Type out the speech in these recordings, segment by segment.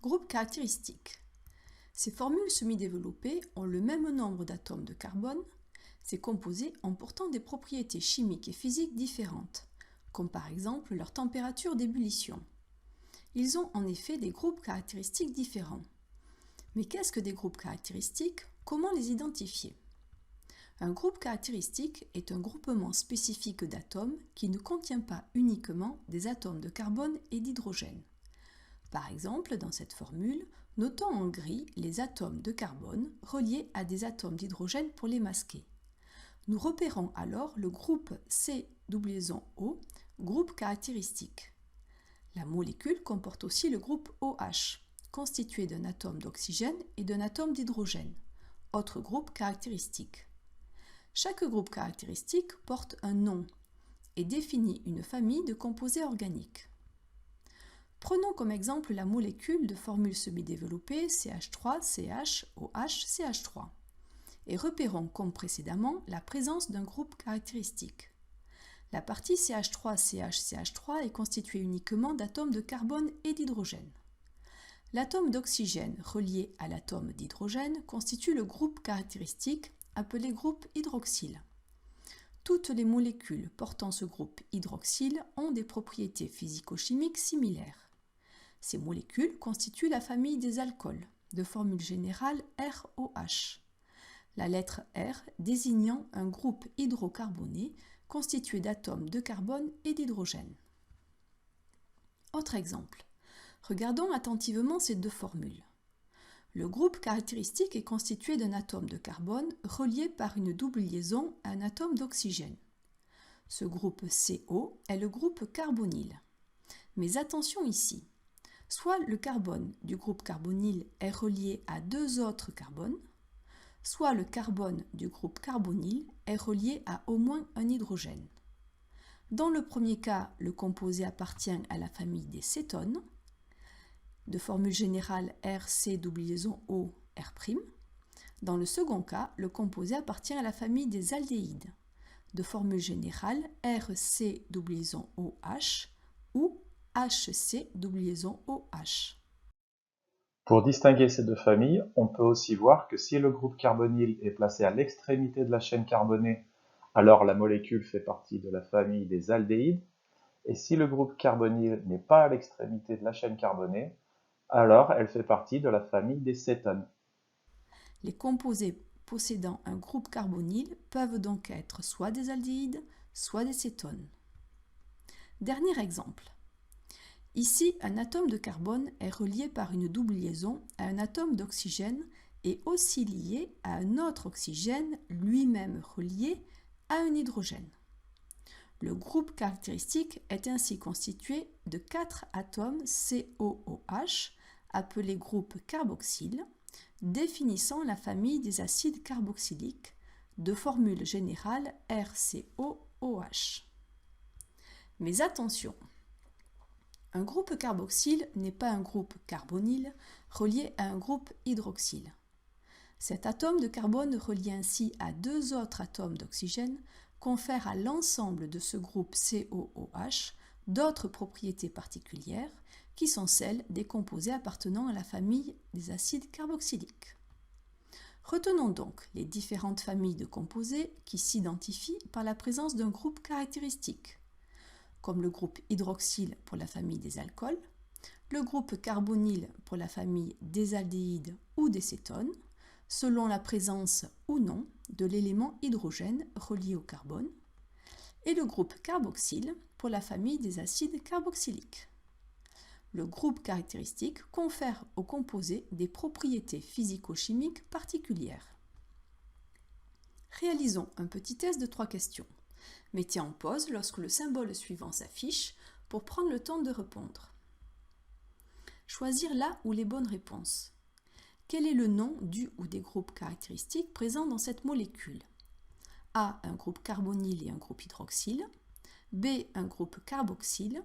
Groupe caractéristique. Ces formules semi-développées ont le même nombre d'atomes de carbone. Ces composés ont pourtant des propriétés chimiques et physiques différentes, comme par exemple leur température d'ébullition. Ils ont en effet des groupes caractéristiques différents. Mais qu'est-ce que des groupes caractéristiques? Comment les identifier? Un groupe caractéristique est un groupement spécifique d'atomes qui ne contient pas uniquement des atomes de carbone et d'hydrogène. Par exemple, dans cette formule, notons en gris les atomes de carbone reliés à des atomes d'hydrogène pour les masquer. Nous repérons alors le groupe C-O, groupe caractéristique. La molécule comporte aussi le groupe OH, constitué d'un atome d'oxygène et d'un atome d'hydrogène, autre groupe caractéristique. Chaque groupe caractéristique porte un nom et définit une famille de composés organiques. Prenons comme exemple la molécule de formule semi-développée CH3CHOH-CH3 et repérons comme précédemment la présence d'un groupe caractéristique. La partie CH3CH-CH3 est constituée uniquement d'atomes de carbone et d'hydrogène. L'atome d'oxygène relié à l'atome d'hydrogène constitue le groupe caractéristique appelé groupe hydroxyle. Toutes les molécules portant ce groupe hydroxyle ont des propriétés physico-chimiques similaires. Ces molécules constituent la famille des alcools, de formule générale ROH. La lettre R désignant un groupe hydrocarboné constitué d'atomes de carbone et d'hydrogène. Autre exemple. Regardons attentivement ces deux formules. Le groupe caractéristique est constitué d'un atome de carbone relié par une double liaison à un atome d'oxygène. Ce groupe CO est le groupe carbonyle. Mais attention ici, soit le carbone du groupe carbonyle est relié à deux autres carbones, soit le carbone du groupe carbonyle est relié à au moins un hydrogène. Dans le premier cas, le composé appartient à la famille des cétones, de formule générale RC-O-R'. Dans le second cas, le composé appartient à la famille des aldéhydes, de formule générale RC-OH ou HC-OH. Pour distinguer ces deux familles, on peut aussi voir que si le groupe carbonyle est placé à l'extrémité de la chaîne carbonée, alors la molécule fait partie de la famille des aldéhydes, et si le groupe carbonyle n'est pas à l'extrémité de la chaîne carbonée, alors elle fait partie de la famille des cétones. Les composés possédant un groupe carbonyle peuvent donc être soit des aldéhydes, soit des cétones. Dernier exemple. Ici, un atome de carbone est relié par une double liaison à un atome d'oxygène et aussi lié à un autre oxygène lui-même relié à un hydrogène. Le groupe caractéristique est ainsi constitué de 4 atomes COOH appelés groupe carboxyle, définissant la famille des acides carboxyliques, de formule générale RCOOH. Mais attention, un groupe carboxyle n'est pas un groupe carbonyle relié à un groupe hydroxyle. Cet atome de carbone relié ainsi à deux autres atomes d'oxygène confère à l'ensemble de ce groupe COOH d'autres propriétés particulières qui sont celles des composés appartenant à la famille des acides carboxyliques. Retenons donc les différentes familles de composés qui s'identifient par la présence d'un groupe caractéristique, comme le groupe hydroxyle pour la famille des alcools, le groupe carbonyle pour la famille des aldéhydes ou des cétones, selon la présence ou non de l'élément hydrogène relié au carbone, et le groupe carboxyle pour la famille des acides carboxyliques. Le groupe caractéristique confère au composé des propriétés physico-chimiques particulières. Réalisons un petit test de 3 questions. Mettez en pause lorsque le symbole suivant s'affiche pour prendre le temps de répondre. Choisir la ou les bonnes réponses. Quel est le nom du ou des groupes caractéristiques présents dans cette molécule? A. Un groupe carbonyle et un groupe hydroxyle. B. Un groupe carboxyle.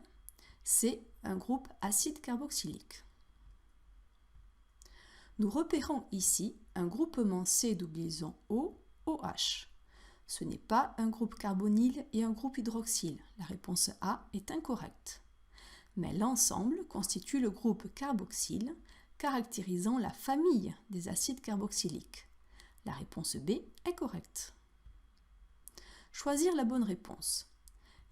C. Un groupe acide carboxylique. Nous repérons ici un groupement C-O-OH. Ce n'est pas un groupe carbonyle et un groupe hydroxyle. La réponse A est incorrecte. Mais l'ensemble constitue le groupe carboxyle, caractérisant la famille des acides carboxyliques. La réponse B est correcte. Choisir la bonne réponse.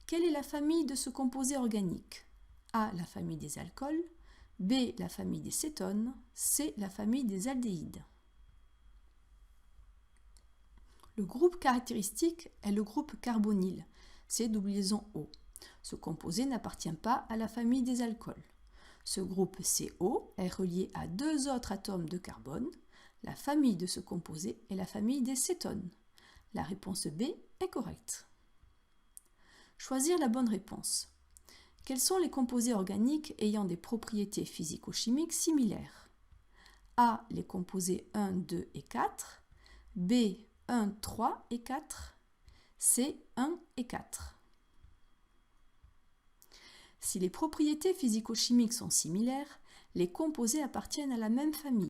Quelle est la famille de ce composé organique? A. La famille des alcools. B. La famille des cétones. C. La famille des aldéhydes. Le groupe caractéristique est le groupe carbonyle, c'est double liaison O. Ce composé n'appartient pas à la famille des alcools. Ce groupe CO est relié à deux autres atomes de carbone. La famille de ce composé est la famille des cétones. La réponse B est correcte. Choisir la bonne réponse. Quels sont les composés organiques ayant des propriétés physico-chimiques similaires? A. Les composés 1, 2 et 4. B. 1, 3 et 4. C. 1 et 4. Si les propriétés physico-chimiques sont similaires, les composés appartiennent à la même famille.